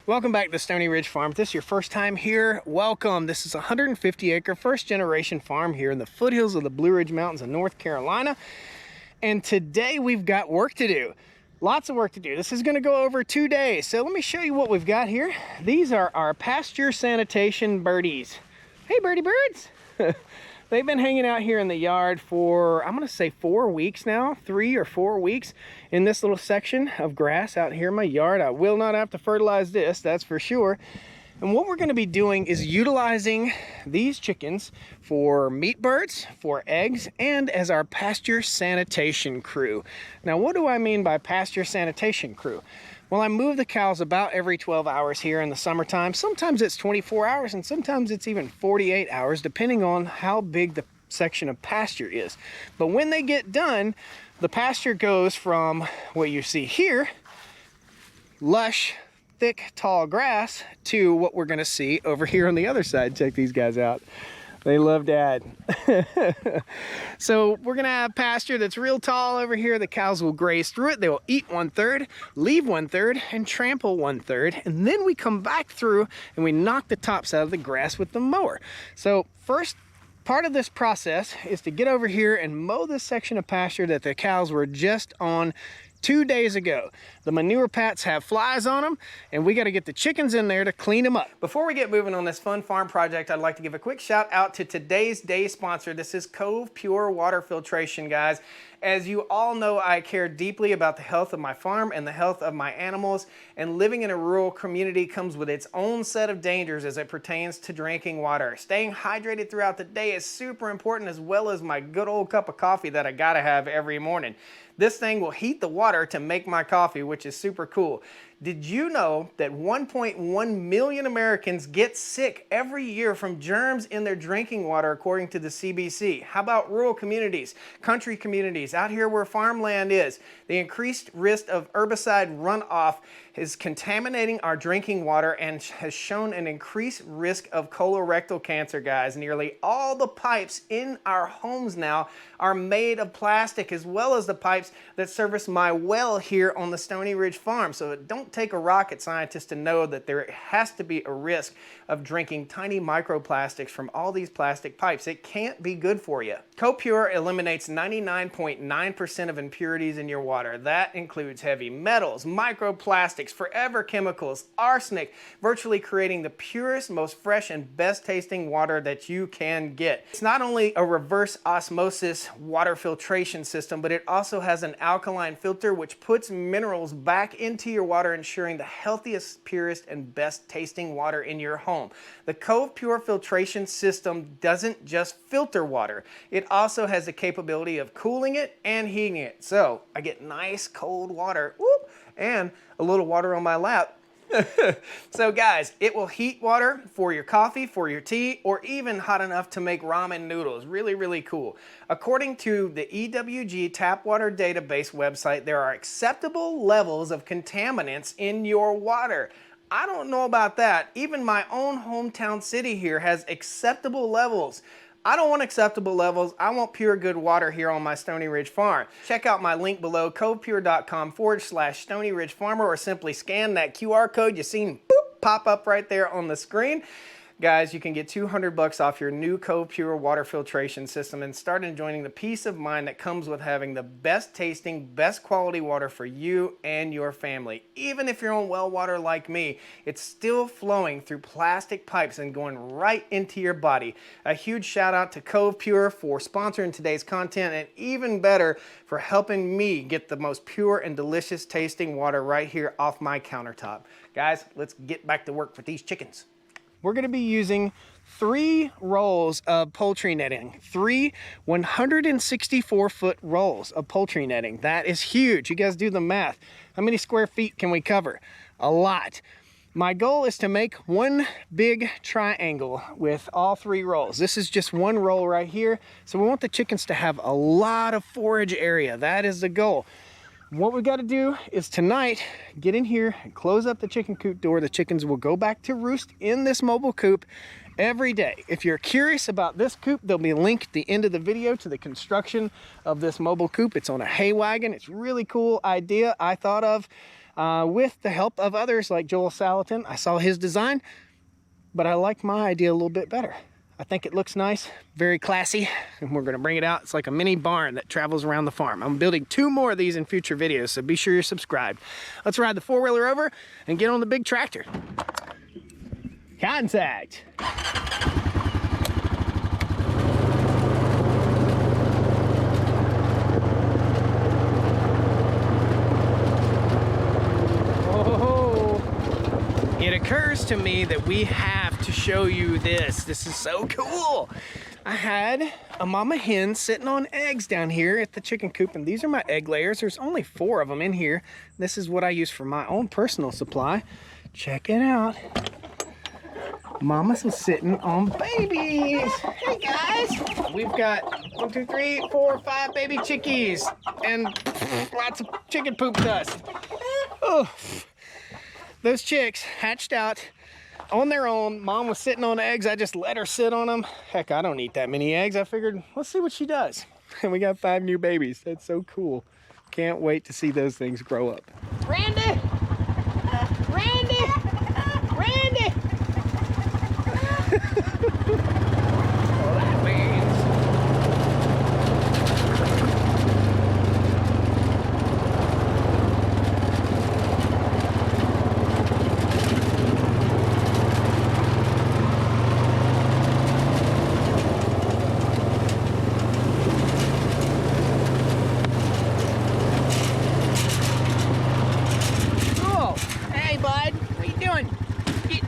Welcome back to Stoney Ridge Farm. If this is your first time here, welcome. This is a 150-acre first-generation farm here in the foothills of the Blue Ridge Mountains of North Carolina. And today we've got work to do. Lots of work to do. This is going to go over 2 days. So let me show you what we've got here. These are our pasture sanitation birdies. Hey, birdie birds. They've been hanging out here in the yard for, I'm going to say 4 weeks now, 3 or 4 weeks in this little section of grass out here in my yard. I will not have to fertilize this, that's for sure. And what we're going to be doing is utilizing these chickens for meat birds, for eggs, and as our pasture sanitation crew. Now, what do I mean by pasture sanitation crew? Well, I move the cows about every 12 hours here in the summertime. Sometimes it's 24 hours and sometimes it's even 48 hours, depending on how big the section of pasture is. But when they get done, the pasture goes from what you see here, lush, thick, tall grass, to what we're gonna see over here on the other side. Check these guys out. They love Dad. So we're gonna have pasture that's real tall over here. The cows will graze through it. They will eat 1/3, leave 1/3, and trample 1/3. And then we come back through and we knock the tops out of the grass with the mower. So first part of this process is to get over here and mow this section of pasture that the cows were just on 2 days ago. The manure pats have flies on them, and we got to get the chickens in there to clean them up. Before we get moving on this fun farm project, I'd like to give a quick shout out to today's day sponsor. This is Cove Pure Water Filtration, guys. As you all know, I care deeply about the health of my farm and the health of my animals, and living in a rural community comes with its own set of dangers as it pertains to drinking water. Staying hydrated throughout the day is super important, as well as my good old cup of coffee that I gotta have every morning. This thing will heat the water to make my coffee, which is super cool. Did you know that 1.1 million Americans get sick every year from germs in their drinking water, according to the CBC? How about rural communities, country communities, out here where farmland is? The increased risk of herbicide runoff is contaminating our drinking water and has shown an increased risk of colorectal cancer, guys. Nearly all the pipes in our homes now are made of plastic, as well as the pipes that service my well here on the Stoney Ridge Farm. So don't take a rocket scientist to know that there has to be a risk of drinking tiny microplastics from all these plastic pipes. It can't be good for you. CoPure eliminates 99.9% of impurities in your water. That includes heavy metals, microplastics, forever chemicals, arsenic, virtually creating the purest, most fresh, and best tasting water that you can get. It's not only a reverse osmosis water filtration system, but it also has an alkaline filter which puts minerals back into your water, ensuring the healthiest, purest, and best tasting water in your home. The Cove Pure filtration system doesn't just filter water, it also has the capability of cooling it and heating it. So I get nice cold water, whoop, and a little water on my lap. So guys, it will heat water for your coffee, for your tea, or even hot enough to make ramen noodles. Really, really cool. According to the EWG Tap Water Database website, there are acceptable levels of contaminants in your water. I don't know about that. Even my own hometown city here has acceptable levels. I don't want acceptable levels. I want pure good water here on my Stoney Ridge Farm. Check out my link below, covepure.com/Stoney Ridge Farmer, or simply scan that QR code you seen pop up right there on the screen. Guys, you can get $200 off your new Cove Pure water filtration system and start enjoying the peace of mind that comes with having the best tasting, best quality water for you and your family. Even if you're on well water like me, it's still flowing through plastic pipes and going right into your body. A huge shout out to Cove Pure for sponsoring today's content, and even better, for helping me get the most pure and delicious tasting water right here off my countertop. Guys, let's get back to work with these chickens. We're going to be using 3 rolls of poultry netting, 3 164-foot rolls of poultry netting. That is huge. You guys do the math. How many square feet can we cover? A lot. My goal is to make one big triangle with all 3 rolls. This is just one roll right here. So we want the chickens to have a lot of forage area. That is the goal. What we got to do is tonight get in here and close up the chicken coop door. The chickens will go back to roost in this mobile coop every day. If you're curious about this coop, there'll be a link at the end of the video to the construction of this mobile coop. It's on a hay wagon. It's a really cool idea I thought of. with the help of others like Joel Salatin. I saw his design, but I like my idea a little bit better. I think it looks nice, very classy, and we're gonna bring it out. It's like a mini barn that travels around the farm. I'm building 2 more of these in future videos, so be sure you're subscribed. Let's ride the 4-wheeler over and get on the big tractor. Contact. It occurs to me that we have to show you this. This is so cool. I had a mama hen sitting on eggs down here at the chicken coop, and these are my egg layers. There's only 4 of them in here. This is what I use for my own personal supply. Check it out. Mama's sitting on babies. Hey guys, we've got 1, 2, 3, 4, 5 baby chickies and lots of chicken poop dust. Oh. Those chicks hatched out on their own. Mom was sitting on eggs. I just let her sit on them. Heck, I don't eat that many eggs. I figured, let's see what she does. And we got 5 new babies. That's so cool. Can't wait to see those things grow up. Randy! Randy! Randy! Well, that means...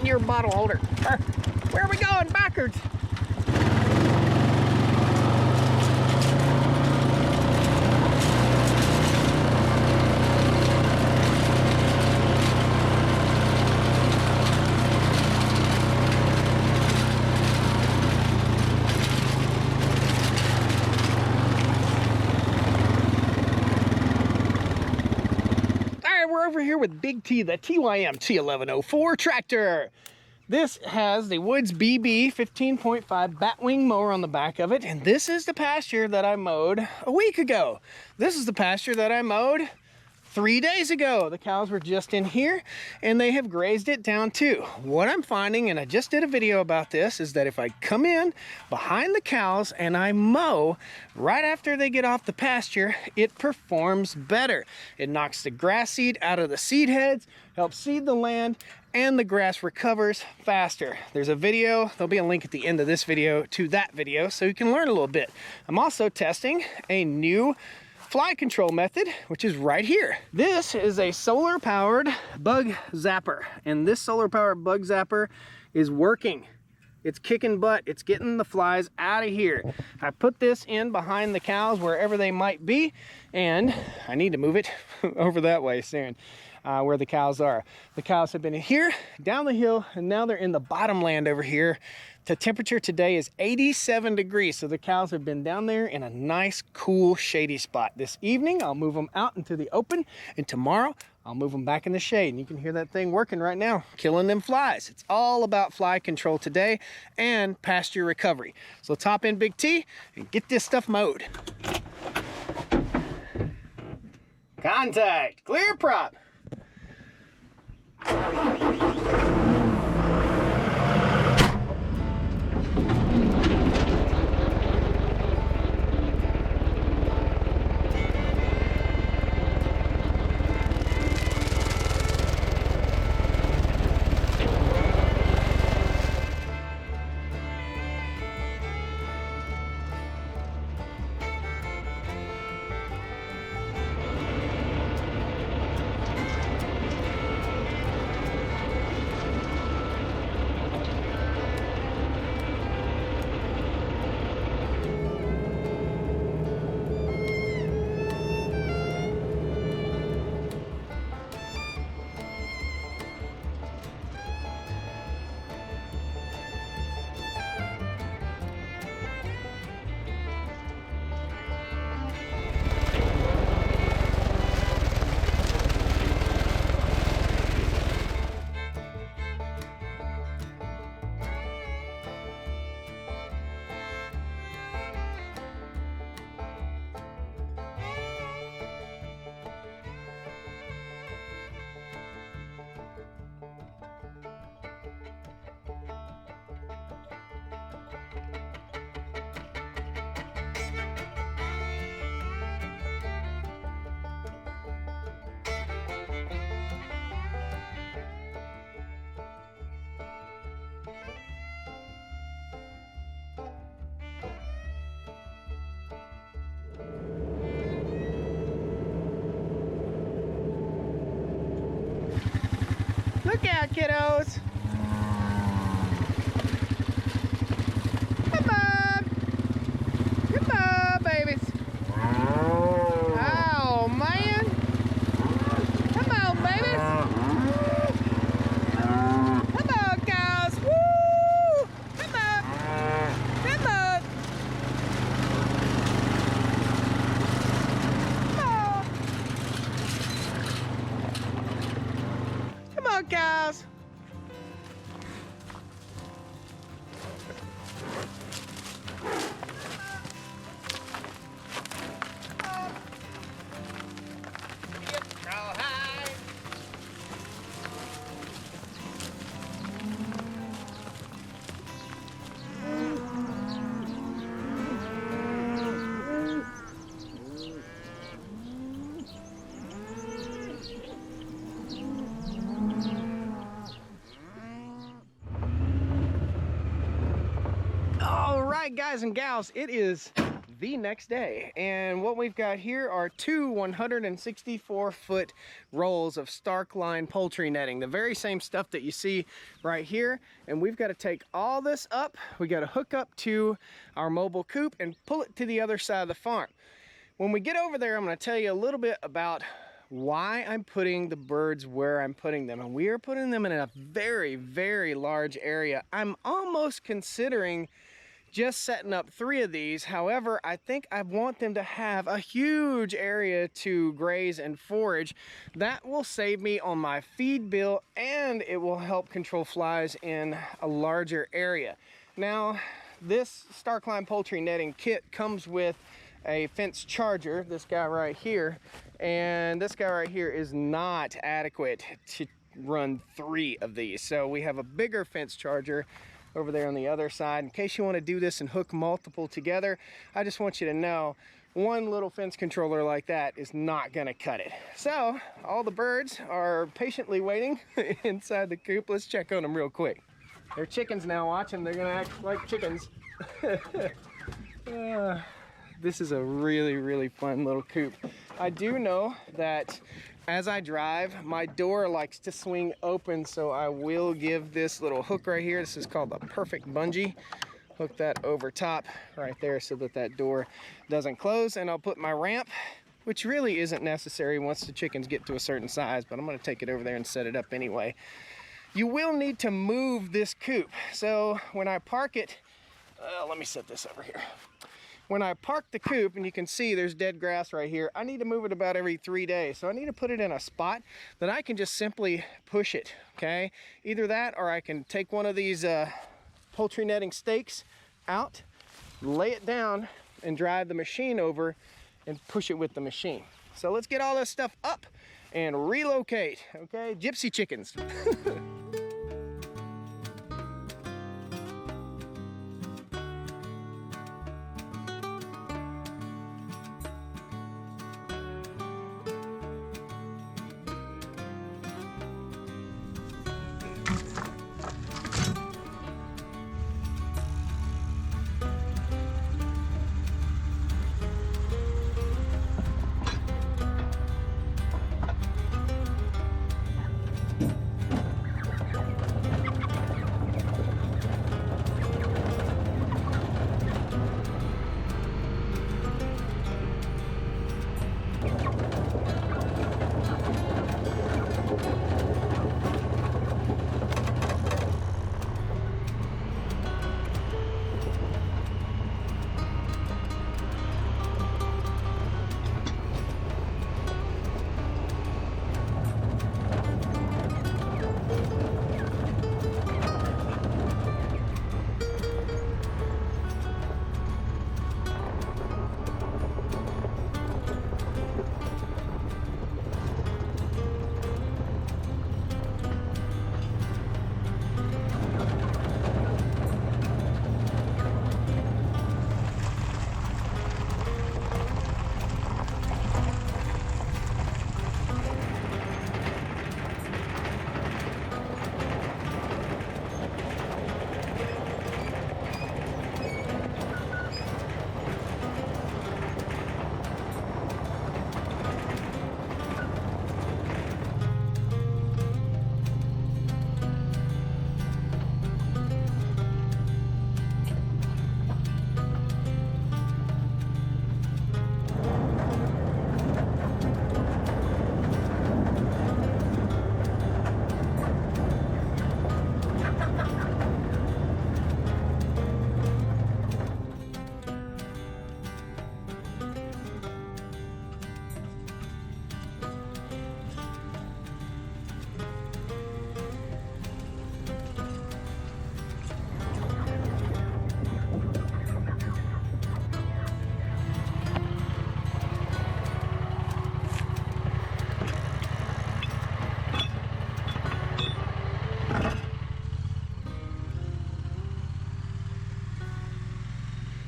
your bottle holder. Where are we going? Backwards. We're over here with Big T, the TYM T1104 tractor. This has the Woods BB 15.5 batwing mower on the back of it, and this is the pasture that I mowed a week ago. This is the pasture that I mowed 3 days ago. The cows were just in here and they have grazed it down too. What I'm finding, and I just did a video about this, is that if I come in behind the cows and I mow right after they get off the pasture, it performs better. It knocks the grass seed out of the seed heads, helps seed the land, and the grass recovers faster. There's a video, there'll be a link at the end of this video to that video so you can learn a little bit. I'm also testing a new fly control method, which is right here. This is a solar powered bug zapper, and this solar powered bug zapper is working. It's kicking butt. It's getting the flies out of here. I put this in behind the cows wherever they might be, and I need to move it over that way soon. Where the cows are. The cows have been in here, down the hill, and now they're in the bottomland over here. The temperature today is 87 degrees, so the cows have been down there in a nice, cool, shady spot. This evening, I'll move them out into the open, and tomorrow, I'll move them back in the shade. And you can hear that thing working right now, killing them flies. It's all about fly control today and pasture recovery. So let's hop in Big T and get this stuff mowed. Contact, clear prop. Look out, kiddos. Come on. Come on, babies. Oh, man. Come on, babies. Come on, cows. Woo! Come on. Come on. Come on, cows. All right, guys and gals, it is the next day, and what we've got here are two 164-foot rolls of stark line poultry netting, the very same stuff that you see right here. And we've got to take all this up. We got to hook up to our mobile coop and pull it to the other side of the farm. When we get over there, I'm going to tell you a little bit about why I'm putting the birds where I'm putting them. And we are putting them in a very, very large area. I'm almost considering just setting up 3 of these. However, I think I want them to have a huge area to graze and forage. That will save me on my feed bill, and it will help control flies in a larger area. Now, this stark line poultry netting kit comes with a fence charger, this guy right here, and this guy right here is not adequate to run 3 of these. So we have a bigger fence charger over there on the other side. In case you want to do this and hook multiple together, I just want you to know one little fence controller like that is not going to cut it. So all the birds are patiently waiting inside the coop. Let's check on them real quick. They're chickens now. Watch them. They're going to act like chickens. This is a really, really fun little coop. I do know that as I drive, my door likes to swing open, so I will give this little hook right here. This is called the perfect bungee. Hook that over top right there so that that door doesn't close, and I'll put my ramp, which really isn't necessary once the chickens get to a certain size, but I'm going to take it over there and set it up anyway. You will need to move this coop. So when I park it, let me set this over here. When I park the coop, and you can see there's dead grass right here, I need to move it about every 3 days. So I need to put it in a spot that I can just simply push it, okay? Either that, or I can take one of these poultry netting stakes out, lay it down, and drive the machine over and push it with the machine. So let's get all this stuff up and relocate, okay? Gypsy chickens.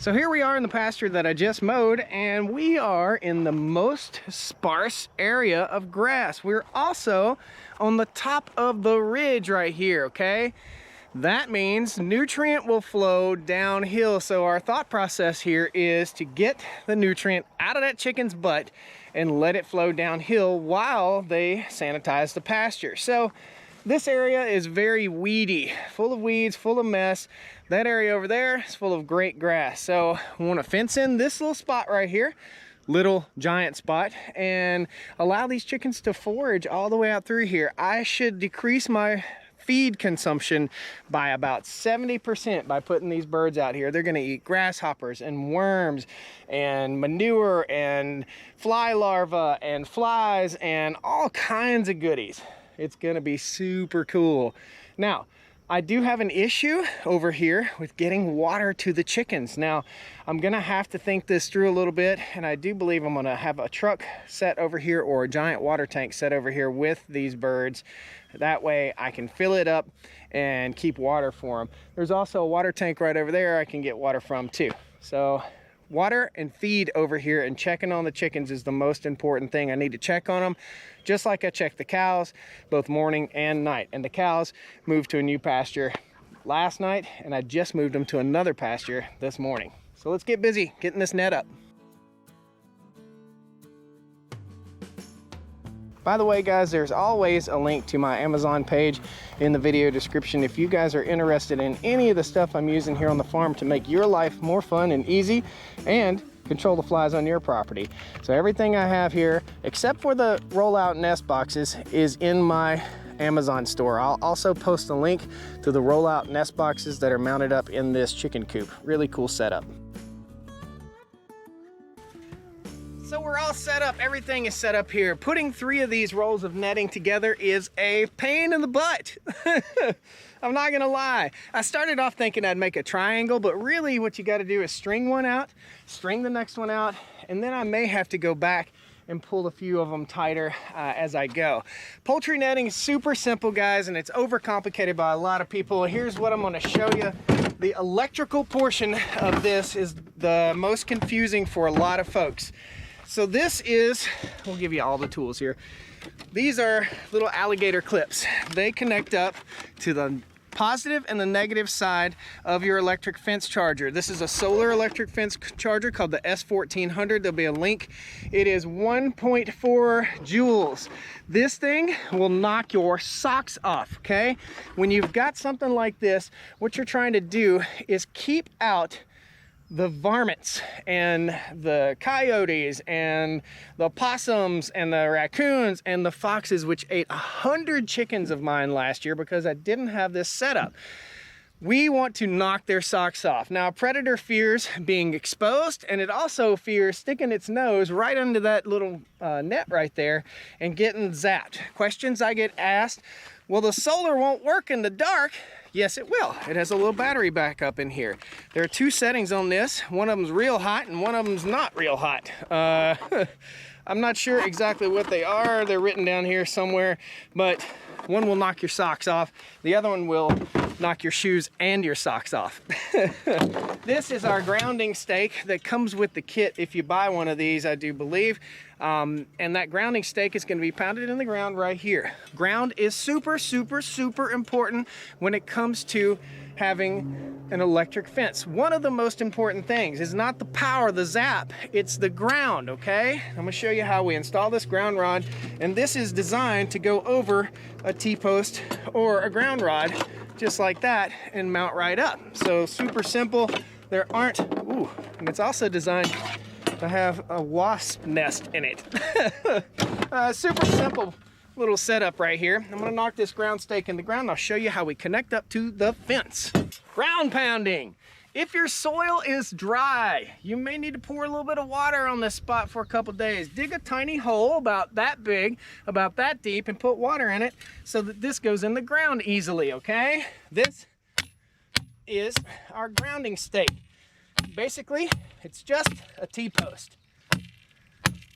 So here we are in the pasture that I just mowed, and we are in the most sparse area of grass. We're also on the top of the ridge right here, okay? That means nutrient will flow downhill. So our thought process here is to get the nutrient out of that chicken's butt and let it flow downhill while they sanitize the pasture. So this area is very weedy, full of weeds, full of mess. That area over there is full of great grass. So we want to fence in this little spot right here, little giant spot, and allow these chickens to forage all the way out through here. I should decrease my feed consumption by about 70% by putting these birds out here. They're going to eat grasshoppers and worms and manure and fly larvae and flies and all kinds of goodies. It's going to be super cool. Now, I do have an issue over here with getting water to the chickens. Now, I'm gonna have to think this through a little bit, and I do believe I'm gonna have a truck set over here or a giant water tank set over here with these birds. That way I can fill it up and keep water for them. There's also a water tank right over there I can get water from too. So water and feed over here, and checking on the chickens is the most important thing. I need to check on them just like I check the cows, both morning and night. And the cows moved to a new pasture last night, and I just moved them to another pasture this morning. So let's get busy getting this net up. By the way, guys, there's always a link to my Amazon page in the video description if you guys are interested in any of the stuff I'm using here on the farm to make your life more fun and easy and control the flies on your property. So everything I have here, except for the rollout nest boxes, is in my Amazon store. I'll also post a link to the rollout nest boxes that are mounted up in this chicken coop. Really cool setup. So we're all set up, everything is set up here. Putting 3 of these rolls of netting together is a pain in the butt. I'm not gonna lie. I started off thinking I'd make a triangle, but really what you gotta do is string one out, string the next one out, and then I may have to go back and pull a few of them tighter as I go. Poultry netting is super simple, guys, and it's overcomplicated by a lot of people. Here's what I'm gonna show you. The electrical portion of this is the most confusing for a lot of folks. So this is, we'll give you all the tools here. These are little alligator clips. They connect up to the positive and the negative side of your electric fence charger. This is a solar electric fence charger called the S1400. There'll be a link. It is 1.4 joules. This thing will knock your socks off, okay? When you've got something like this, what you're trying to do is keep out the varmints and the coyotes and the possums and the raccoons and the foxes, which ate 100 chickens of mine last year because I didn't have this set up. We want to knock their socks off. Now, a predator fears being exposed, and it also fears sticking its nose right under that little net right there and getting zapped. Questions I get asked: well, the solar won't work in the dark. Yes, it will. It has a little battery backup in here. There are 2 settings on this. One of them's real hot and one of them's not real hot. I'm not sure exactly what they are. They're written down here somewhere, but one will knock your socks off. The other one will knock your shoes and your socks off. This is our grounding stake that comes with the kit if you buy one of these, I do believe. And that grounding stake is going to be pounded in the ground right here. Ground is super, super, super important when it comes to having an electric fence. One of the most important things is not the power, the zap, it's the ground, okay? I'm gonna show you how we install this ground rod, and this is designed to go over a T-post or a ground rod, just like that, and mount right up. So super simple. There aren't, ooh, and it's also designed to have a wasp nest in it. Super simple little setup right here. I'm gonna knock this ground stake in the ground, and I'll show you how we connect up to the fence. Ground pounding. If your soil is dry, you may need to pour a little bit of water on this spot for a couple days. Dig a tiny hole about that big, about that deep, and put water in it so that this goes in the ground easily, okay? This is our grounding stake. Basically, it's just a T-post.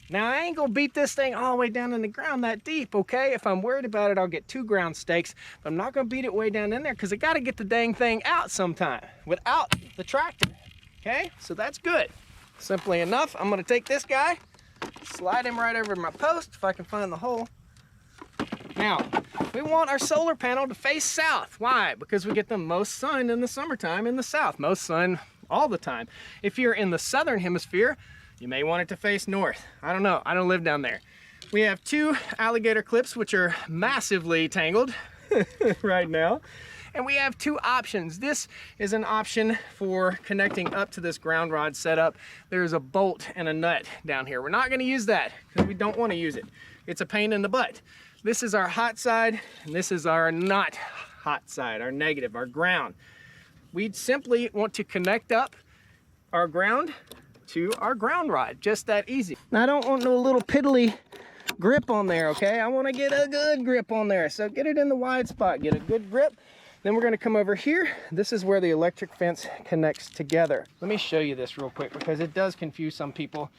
Now, I ain't gonna beat this thing all the way down in the ground that deep, okay? If I'm worried about it, I'll get 2 ground stakes, but I'm not gonna beat it way down in there because I gotta get the dang thing out sometime without the tractor, Okay, so that's good. Simply enough, I'm gonna take this guy, slide him right over my post if I can find the hole. Now, we want our solar panel to face south. Why? Because we get the most sun in the summertime in the south. Most sun all the time. If you're in the southern hemisphere, you may want it to face north. I don't know, I don't live down there. We have 2 alligator clips, which are massively tangled right now. And we have 2 options. This is an option for connecting up to this ground rod setup. There's a bolt and a nut down here. We're not gonna use that because we don't wanna use it. It's a pain in the butt. This is our hot side, and this is our not hot side, our negative, our ground. We simply want to connect up our ground to our ground rod, just that easy. Now, I don't want no little piddly grip on there, okay? I wanna get a good grip on there. So get it in the wide spot, get a good grip. Then we're gonna come over here. This is where the electric fence connects together. Let me show you this real quick because it does confuse some people.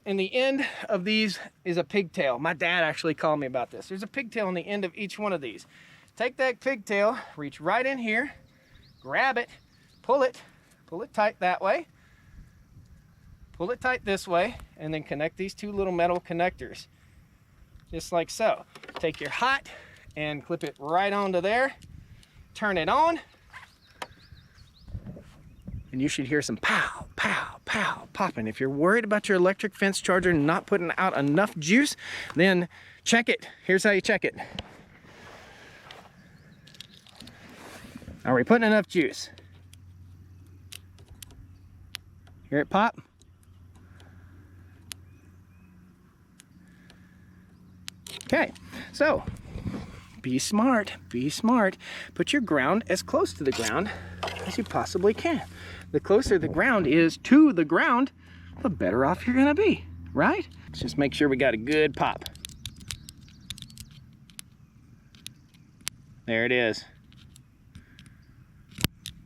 In the end of these is a pigtail. My dad actually called me about this. There's a pigtail on the end of each one of these. Take that pigtail, reach right in here, grab it, pull it tight that way, pull it tight this way, and then connect these 2 little metal connectors, just like so. Take your hot and clip it right onto there, turn it on, and you should hear some pow, pow, pow popping. If you're worried about your electric fence charger not putting out enough juice, then check it. Here's how you check it. Are we putting enough juice? Hear it pop? Okay, so be smart, be smart. Put your ground as close to the ground as you possibly can. The closer the ground is to the ground, the better off you're gonna be, right? Let's just make sure we got a good pop. There it is.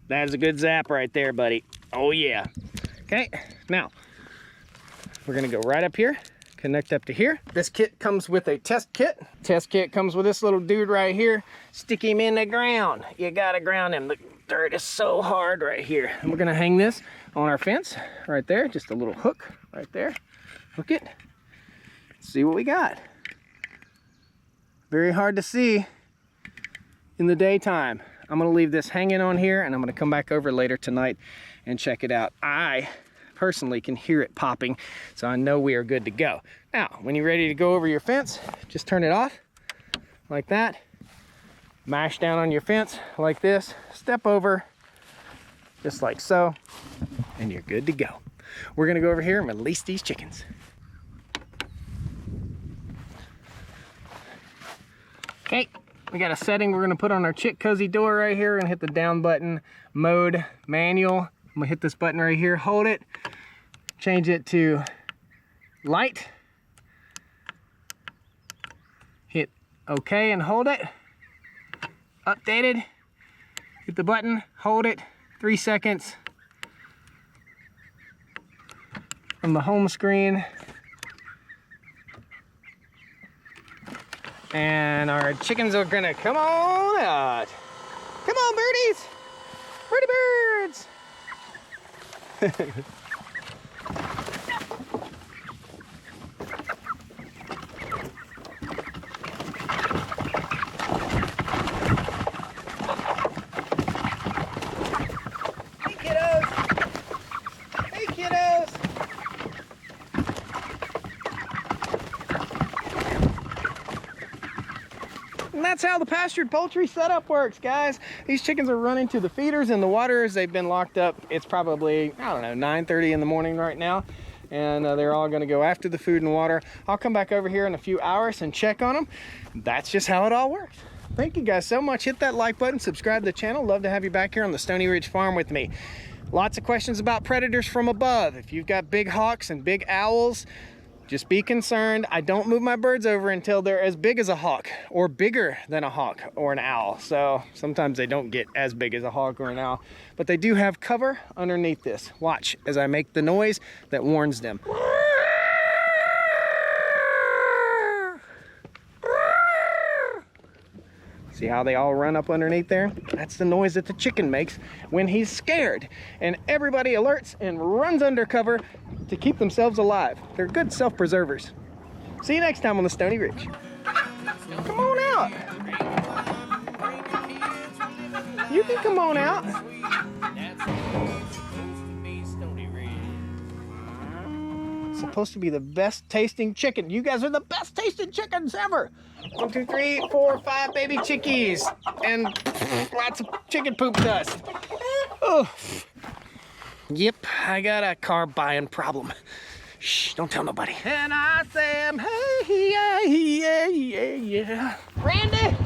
That is a good zap right there, buddy. Oh yeah. Okay, now we're gonna go right up here, connect up to here. This kit comes with a test kit. Test kit comes with this little dude right here. Stick him in the ground. You gotta ground him. The dirt is so hard right here. And we're gonna hang this on our fence right there. Just a little hook right there. Hook it. See what we got. Very hard to see in the daytime. I'm gonna leave this hanging on here and I'm gonna come back over later tonight and check it out. I personally can hear it popping, so I know we are good to go. Now, when you're ready to go over your fence, just turn it off like that. Mash down on your fence like this, step over just like so, and you're good to go. We're gonna go over here and release these chickens. Okay, we got a setting we're gonna put on our chick cozy door right here. We're gonna hit the down button, mode, manual. I'm gonna hit this button right here, hold it, change it to light, hit OK and hold it, updated, hit the button, hold it, 3 seconds from the home screen, and our chickens are gonna come on out. Come on, birdies, birdie birds. Hey kiddos! Hey kiddos! And that's how the pastured poultry setup works, guys. These chickens are running to the feeders and the waters. They've been locked up. It's probably, I don't know, 9:30 in the morning right now. And they're all gonna go after the food and water. I'll come back over here in a few hours and check on them. That's just how it all works. Thank you guys so much. Hit that like button, subscribe to the channel. Love to have you back here on the Stoney Ridge Farm with me. Lots of questions about predators from above. If you've got big hawks and big owls, just be concerned. I don't move my birds over until they're as big as a hawk or bigger than a hawk or an owl. So sometimes they don't get as big as a hawk or an owl, but they do have cover underneath this. Watch as I make the noise that warns them. See See how they all run up underneath there? That's the noise that the chicken makes when he's scared. And everybody alerts and runs under cover to keep themselves alive. They're good self-preservers. See you next time on the Stoney Ridge. Come on out. You can come on out. Supposed to be the best tasting chicken. You guys are the best tasting chickens ever. 1, 2, 3, 4, 5 baby chickies and lots of chicken poop dust. Oh, yep, I got a car buying problem. Shh, don't tell nobody. And I said, hey, yeah, yeah, yeah, yeah. Randy!